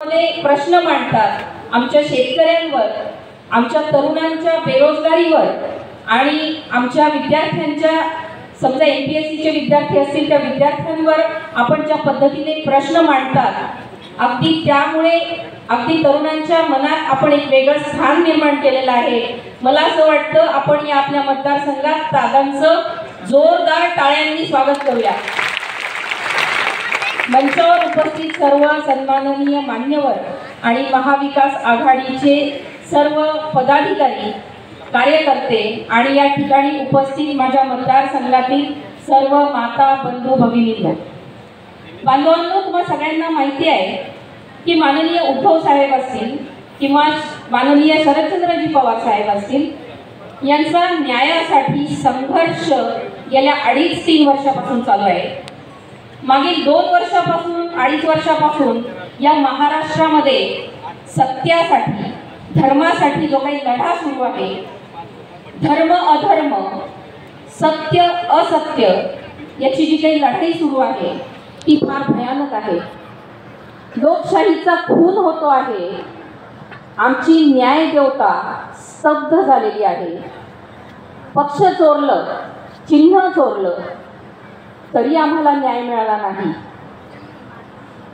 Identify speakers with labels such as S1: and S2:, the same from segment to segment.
S1: प्रश्न मांडतात आमच्या शेतकऱ्यांवर, आमच्या तरुणांच्या बेरोजगारीवर आणि आमच्या विद्यार्थ्यांच्या, समजा MPSCचे विद्यार्थी असतील त्या विद्यार्थ्यांवर आपण ज्या पद्धतीने प्रश्न मांडतात, अगदी त्यामुळे अगदी तरुणांच्या मनात आपण एक वेगळं स्थान निर्माण केलेलं आहे. मला असं वाटतं आपण या आपल्या मतदारसंघात दादांचं जोरदार टाळ्यांनी स्वागत करूया. मंचावर उपस्थित सर्व सन्माननीय मान्यवर आणि महाविकास आघाडीचे सर्व पदाधिकारी, कार्यकर्ते आणि या ठिकाणी उपस्थित माझ्या मतदारसंघातील सर्व माता, बंधू, भगिनींनो, बांधवांनो, तुम्हाला सगळ्यांना माहिती आहे की माननीय उद्धव साहेब असतील किंवा माननीय शरदचंद्रजी पवार साहेब असतील, यांचा न्यायासाठी संघर्ष गेल्या 2.5-3 वर्षापासून चालू आहे. मागील 2 वर्षापासून, 2.5 वर्षापासून या महाराष्ट्रामध्ये सत्यासाठी, धर्मासाठी जो काही लढा सुरू आहे, धर्म अधर्म, सत्य असत्य याची जी काही लढाई सुरू आहे ती फार भयानक आहे. लोकशाहीचा खून होतो आहे. आमची न्याय देवता स्तब्ध झालेली आहे. पक्ष चोरलं, चिन्ह चोरलं तरी आम्हाला न्याय मिळाला नाही.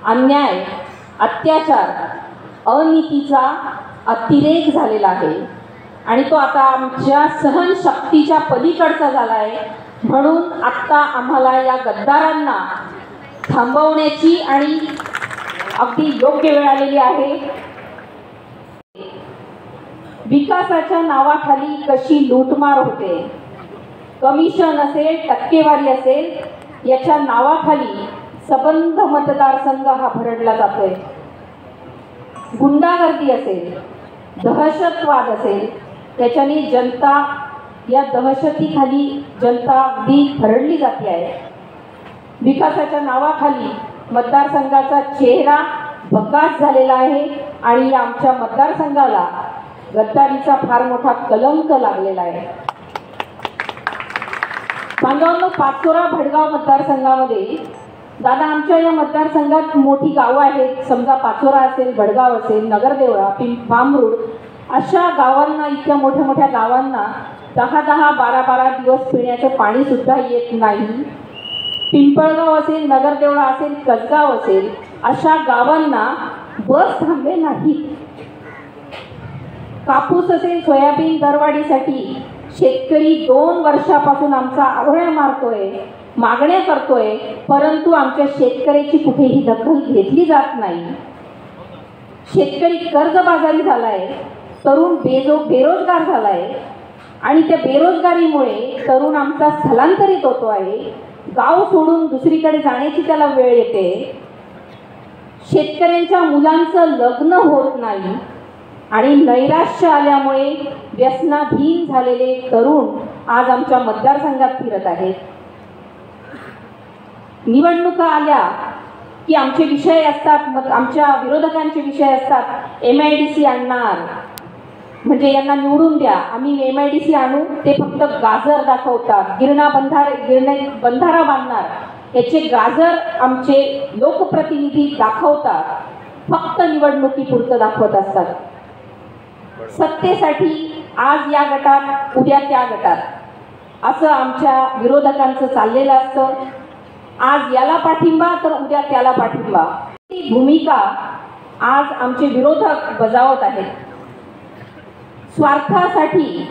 S1: अन्याय, अत्याचार, अनीतीचा अतिरेक झालेला आहे आणि तो आता आमच्या सहनशक्तीच्या पलीकडचा झाला आहे. म्हणून आत्ता आम्हाला या गद्दारांना थांबवण्याची आणि अगदी योग्य वेळ आलेली आहे. विकासाच्या नावाखाली कशी लूटमार होते, कमिशन असेल, टक्केवारी असेल, याच्या नावाखाली सबंध मतदारसंघ हा भरडला जातोय. गुंडागर्दी असेल, दहशतवाद असेल, त्याच्याने जनता, या दहशतीखाली जनता अगदी भरडली जाते आहे. विकासाच्या नावाखाली मतदारसंघाचा चेहरा भकास झालेला आहे आणि आमच्या मतदारसंघाला गद्दारीचा फार मोठा कलंक लागलेला आहे. बांधवांनो, पाचोरा भडगाव मतदारसंघामध्ये, दादा आमच्या या मतदारसंघात मोठी गावं आहेत. समजा पाचोरा असेल, भडगाव असेल, नगरदेवळा, भामरूड, अशा गावांना, इतक्या मोठ्या मोठ्या गावांना 10-10, 12-12 दिवस पिण्याचं पाणी सुद्धा येत नाही. पिंपळगाव असेल, नगरदेवळा असेल, कसगाव असेल, अशा गावांना बस थांबे नाहीत. कापूस असेल, सोयाबीन दरवाढीसाठी शेतकरी 2 वर्षापासून आमचा आरोळ्या मारतोय, मागण्या करतोय, परंतु आमच्या शेतकऱ्याची कुठेही दखल घेतली जात नाही. शेतकरी कर्जबाजारी झालाय, तरुण बेरोजगार झालाय आणि त्या बेरोजगारीमुळे तरुण आमचा स्थलांतरित होतो आहे. गाव सोडून दुसरीकडे जाण्याची त्याला वेळ येते. शेतकऱ्यांच्या मुलांचं लग्न होत नाही आणि नैराश्य आल्यामुळे व्यसनाधीन झालेले तरुण आज आमच्या मतदारसंघात फिरत आहेत. निवडणुका आल्या की आमचे विषय असतात, आमच्या विरोधकांचे विषय असतात, MIDC आणणार म्हणजे यांना निवडून द्या, आम्ही MIDC आणू. ते फक्त गाजर दाखवतात, बंधारा बांधणार, याचे गाजर आमचे लोकप्रतिनिधी दाखवतात, फक्त निवडणुकीपुरतं दाखवत असतात. सत्तेसाठी आज या गटात, उद्या त्या गटात, असं आमच्या विरोधकांचं चाललेलं असतं. आज याला पाठिंबा तर उद्या त्याला पाठिंबा. ही भूमिका आज आमचे विरोधक बजावत आहेत. स्वार्थासाठी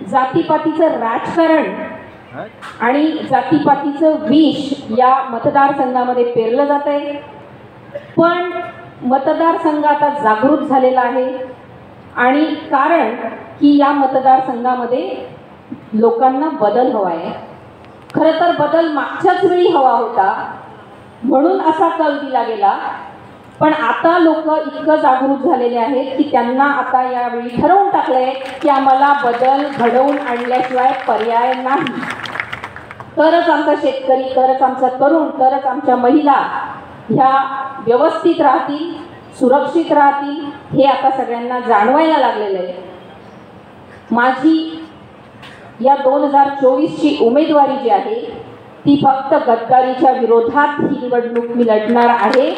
S1: जातीपातीचं राजकारण आणि जातीपातीचं विष या मतदारसंघामध्ये पेरलं जात आहे. पण मतदारसंघ आता जागृत झालेला आहे आणि कारण की या मतदारसंघामध्ये लोकांना बदल हवा आहे. खरं तर बदल मागच्याच वेळी हवा होता म्हणून असा कल दिला गेला. पण आता लोक इतकं जागरूक झालेले आहेत की त्यांना आता यावेळी ठरवून टाकलंय की आम्हाला बदल घडवून आणल्याशिवाय पर्याय नाही. तरच आमचा शेतकरी, तरच आमचा तरुण, तरच आमच्या महिला ह्या व्यवस्थित राहतील, सुरक्षित राहतील, हे आता सगळ्यांना जाणवायला लागलेलं आहे. माझी या 2024ची उमेदवारी जी आहे ती फक्त गद्दारीच्या विरोधात ही निवडणूक मी लढणार आहे.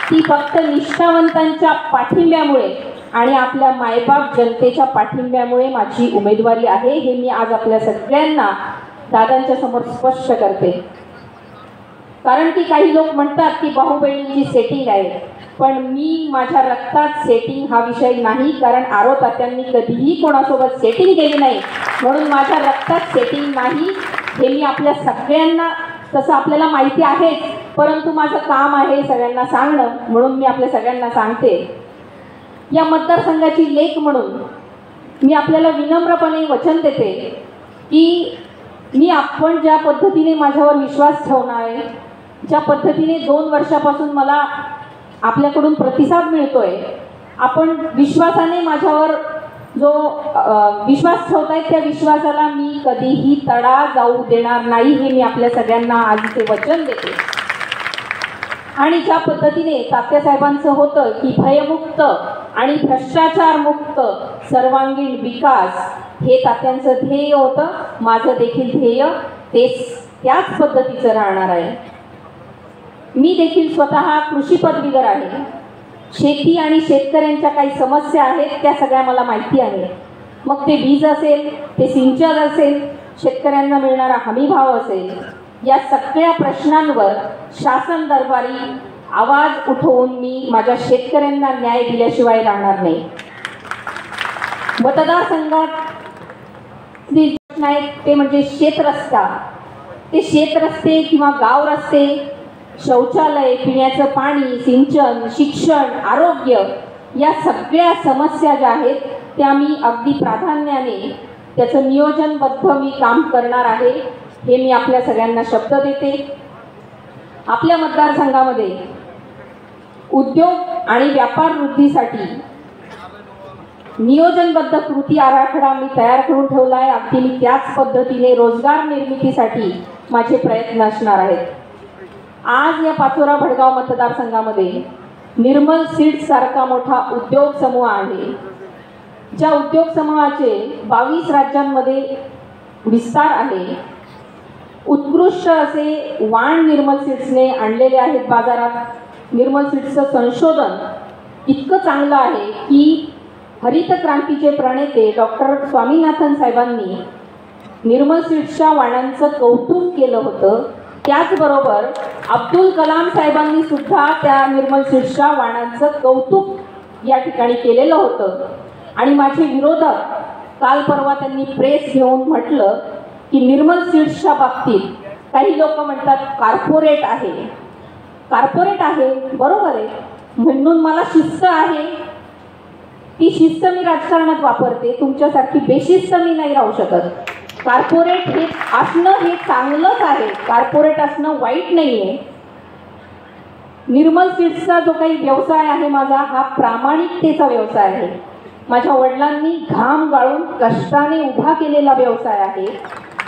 S1: ती फक्त निष्ठावंतांच्या पाठिंब्यामुळे आणि आपल्या मायबाप जनतेच्या पाठिंब्यामुळे माझी उमेदवारी आहे, हे मी आज आपल्या सगळ्यांना दादांच्या समोर स्पष्ट करते. कारण की काही लोक म्हणतात की बाहुबलीची सेटिंग आहे, पण मी माझ्या रक्तात सेटिंग हा विषय नाही. कारण आरो तात्यांनी कधीही कोणासोबत सेटिंग केली नाही, म्हणून माझ्या रक्तात सेटिंग नाही हे मी आपल्या सगळ्यांना, तसं आपल्याला माहिती आहेच, परंतु माझं काम आहे सगळ्यांना सांगणं, म्हणून मी आपल्या सगळ्यांना सांगते. या मतदारसंघाची लेक म्हणून मी आपल्याला विनम्रपणे वचन देते की आपण ज्या पद्धतीने माझ्यावर विश्वास ठेवणार आहे, ज्या पद्धतीने 2 वर्षापासून मला आपल्याकडून प्रतिसाद मिळतोय, आपण विश्वासाने माझ्यावर जो विश्वास ठेवतायत त्या विश्वासाला मी कधीही तडा जाऊ देणार नाही, हे मी आपल्या सगळ्यांना आज ते वचन देते. आणि ज्या पद्धतीने तात्यासाहेबांचं होतं की भयमुक्त आणि भ्रष्टाचारमुक्त सर्वांगीण विकास हे तात्यांचं ध्येय होतं, माझं देखील ध्येय त्याच पद्धतीचं राहणार आहे. मी देखील स्वतः कृषी पदवीधर आहे. शेती आणि शेतकऱ्यांच्या काही समस्या आहेत त्या सगळ्या मला माहिती आहे. मग ते वीज असेल, ते सिंचन असेल, शेतकऱ्यांना मिळणारा हमीभाव असेल, या सगळ्या प्रश्नांवर शासन दरबारी आवाज उठवून मी माझ्या शेतकऱ्यांना न्याय दिल्याशिवाय राहणार नाही. मतदारसंघात ते म्हणजे शेतरस्ता, ते शेतरस्ते किंवा गाव रस्ते, शौचालय, पिण्याचं पाणी, सिंचन, शिक्षण, आरोग्य, या सगळ्या समस्या ज्या आहेत त्या मी अगदी प्राधान्याने त्याचं नियोजनबद्ध मी काम करणार आहे, हे मी आपल्या सगळ्यांना शब्द देते. आपल्या मतदारसंघामध्ये उद्योग आणि व्यापार वृद्धीसाठी नियोजनबद्ध कृती आराखडा मी तयार करून ठेवला आहे. अगदी मी त्याच पद्धतीने रोजगार निर्मितीसाठी माझे प्रयत्न असणार आहेत. आज या पाचोरा भडगाव मतदारसंघामध्ये निर्मल सीड्स सारखा मोठा उद्योग समूह आहे, ज्या उद्योग समूहाचे 22 राज्यांमध्ये विस्तार आहे. उत्कृष्ट असे वाण निर्मल सीड्सने आणलेले आहेत बाजारात. निर्मल सीड्सचं संशोधन इतकं चांगलं आहे की हरित क्रांतीचे प्रणेते डॉक्टर स्वामीनाथन साहेबांनी निर्मल सीड्सच्या वाणांचं कौतुक केलं होतं. त्याचबरोबर अब्दुल कलाम साहेबांनी सुद्धा त्या निर्मल सीड्सच्या वाणांचं कौतुक या ठिकाणी केलेलं होतं. आणि माझे विरोधक काल परवा त्यांनी प्रेस घेऊन म्हटलं की निर्मल सीड्सच्या बाबतीत काही लोक म्हणतात कॉर्पोरेट आहे. कॉर्पोरेट आहे, बरोबर आहे, म्हणून मला शिस्त आहे. ती शिस्त मी राजकारणात वापरते, तुमच्यासारखी बेशिस्त मी नाही राहू शकत. कॉर्पोरेट हे असणं हे चांगलंच आहे, कॉर्पोरेट असणं वाईट नाही आहे. निर्मल सीड्सचा जो काही व्यवसाय आहे माझा, हा प्रामाणिकतेचा व्यवसाय आहे. माझ्या वडिलांनी घाम गाळून कष्टाने उभा केलेला व्यवसाय आहे.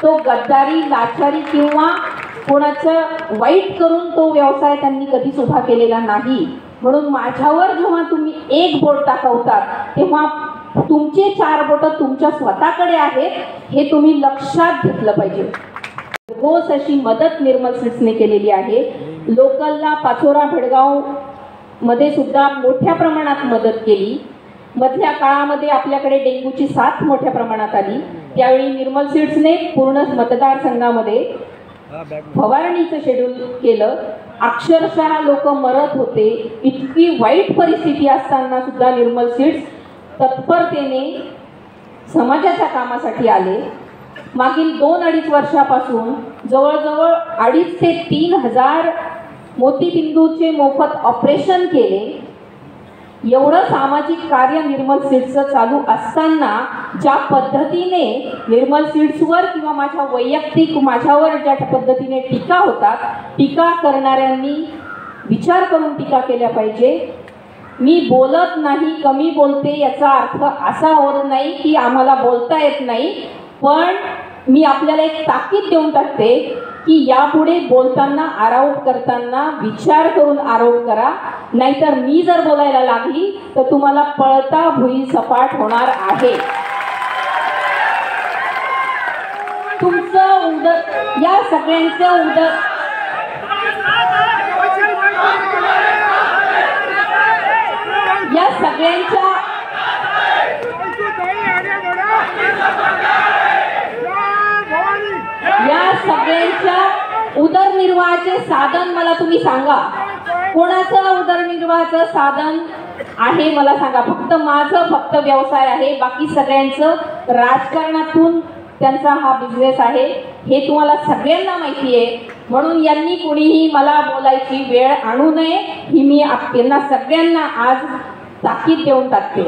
S1: तो गद्दारी, लाचारी किंवा कोणाचं वाईट करून तो व्यवसाय त्यांनी कधीच उभा केलेला नाही. म्हणून माझ्यावर जेव्हा तुम्ही एक बोट दाखवतात तेव्हा तुमचे 4 बोटं तुमच्या स्वतःकडे आहेत, हे तुम्ही लक्षात घेतलं पाहिजे. ठोस अशी मदत निर्मल सीड्सने केलेली आहे. लोकलला पाचोरा भडगाव मध्ये सुद्धा मोठ्या प्रमाणात मदत केली. मधल्या काळामध्ये आपल्याकडे डेंग्यूची साथ मोठ्या प्रमाणात आली, त्यावेळी निर्मल सीड्सने पूर्ण मतदारसंघामध्ये फवारणीचं शेड्यूल केलं. अक्षरशः लोक मरत होते, इतकी वाईट परिस्थिती असताना सुद्धा निर्मल सीड्स तत्परतेने समाजाच्या कामासाठी आले. मागील 2-2.5 वर्षापासून जवळजवळ 2,500 ते 3,000 मोतीबिंदूचे मोफत ऑपरेशन केले. एवढं सामाजिक कार्य निर्मल सीड्सचं चालू असताना ज्या पद्धतीने निर्मल सीड्सवर किंवा माझ्या वैयक्तिक माझ्यावर ज्या पद्धतीने टीका होतात, टीका करणाऱ्यांनी विचार करून टीका केल्या पाहिजे. मी बोलत नाही, कमी बोलते याचा अर्थ असा होत नाही की आम्हाला बोलता येत नाही, पण मी आपल्याला एक ताकीद देऊन टाकते की यापुढे बोलताना, आरोप करताना विचार करून आरोप करा, नाहीतर मी जर बोलायला लागली तर तुम्हाला पळता भुई सपाट होणार आहे. तुमचं उदर, या सगळ्यांचं उदर सगळ्यांच्या उदरनिर्वाहाचे साधन मला तुम्ही सांगा, कोणाचं उदरनिर्वाहाचं साधन आहे मला सांगा. फक्त व्यवसाय आहे, बाकी सगळ्यांचं राजकारणातून त्यांचा हा बिझनेस आहे हे तुम्हाला सगळ्यांना माहिती आहे. म्हणून यांनी कोणीही मला बोलायची वेळ आणू नये ही मी त्यांना सगळ्यांना आज ताकीद देऊन टाकते.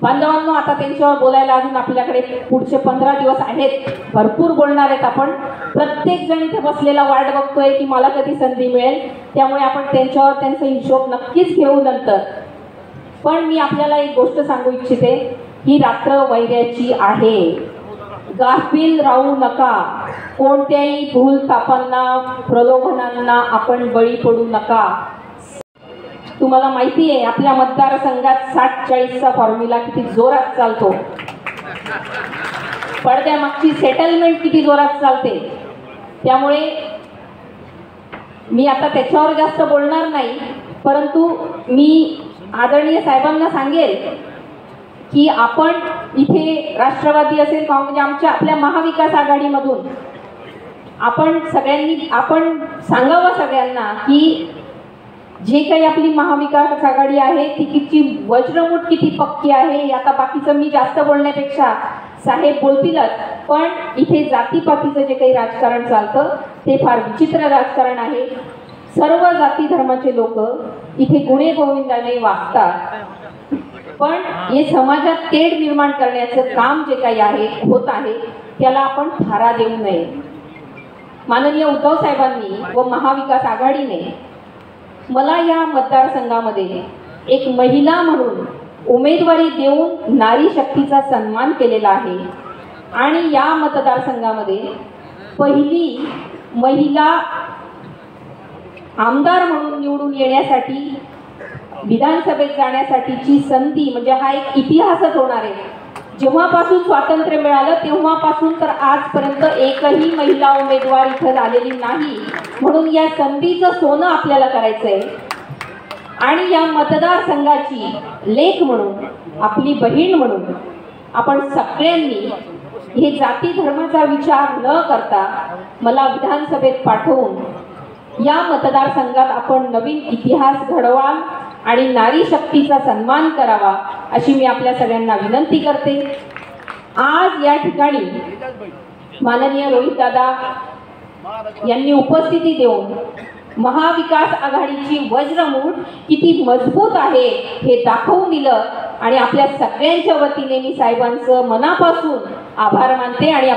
S1: बांधवांनो, आता त्यांच्यावर बोलायला अजून आपल्याकडे पुढचे 15 दिवस आहेत, भरपूर बोलणार आहेत आपण. प्रत्येक जण इथे बसलेला वाट बघतोय की मला कधी संधी मिळेल, त्यामुळे आपण त्यांच्यावर त्यांचा हिशोब नक्कीच घेऊ नंतर. पण मी आपल्याला एक गोष्ट सांगू इच्छिते, ही रात्र वैऱ्याची आहे. गाफील राहू नका, कोणत्याही भूलथापांना प्रलोभनांना आपण बळी पडू नका. तुम्हाला माहिती आहे आपल्या मतदारसंघात 60-40चा फॉर्म्युला किती जोरात चालतो, पडद्यामागची सेटलमेंट किती जोरात चालते. त्यामुळे मी आता त्याच्यावर जास्त बोलणार नाही, परंतु मी आदरणीय साहेबांना सांगेल की आपण इथे राष्ट्रवादी असेल म्हणजे आपल्या महाविकास आघाडीमधून आपण सांगावं सगळ्यांना की जे काही आपली महाविकास आघाडी आहे तिची वज्रमूठ किती पक्की आहे. आता बाकीचं मी जास्त बोलण्यापेक्षा साहेब बोलतीलच, पण इथे जातीपातीचं जे काही राजकारण चालतं ते फार विचित्र राजकारण आहे. सर्व जाती धर्माचे लोक इथे गुणे गोविंदाने वागतात, पण हे समाजात तेढ निर्माण करण्याचं काम जे काही आहे होत आहे त्याला आपण थारा देऊ नये. माननीय उद्धव साहेबांनी व महाविकास आघाडीने मला या मतदारसंघामध्ये एक महिला म्हणून उमेदवारी देऊन नारी शक्तीचा सन्मान केलेला आहे आणि या मतदारसंघामध्ये पहिली महिला आमदार म्हणून निवडून येण्यासाठी विधानसभेत जाण्यासाठीची संधी म्हणजे हा एक इतिहासच होणार आहे. जेव्हापासून स्वातंत्र्य मिळालं तेव्हापासून तर आजपर्यंत एकही महिला उमेदवार इथं झालेली नाही. म्हणून या संधीचं सोनं आपल्याला करायचं आहे आणि या मतदारसंघाची लेक म्हणून आपली बहीण म्हणून आपण सगळ्यांनी हे जाती धर्माचा विचार न करता मला विधानसभेत पाठवून या मतदारसंघात आपण नवीन इतिहास घडवाल आणि नारी शक्तीचा सन्मान करावा अशी मी आपल्या सगळ्यांना विनंती करते. आज या ठिकाणी माननीय रोहितदादा यांनी उपस्थिती देऊन महाविकास आघाडीची वज्रमूठ किती मजबूत आहे हे दाखवून दिलं आणि आपल्या सगळ्यांच्या वतीने मी साहेबांचं मनापासून आभार मानते आणि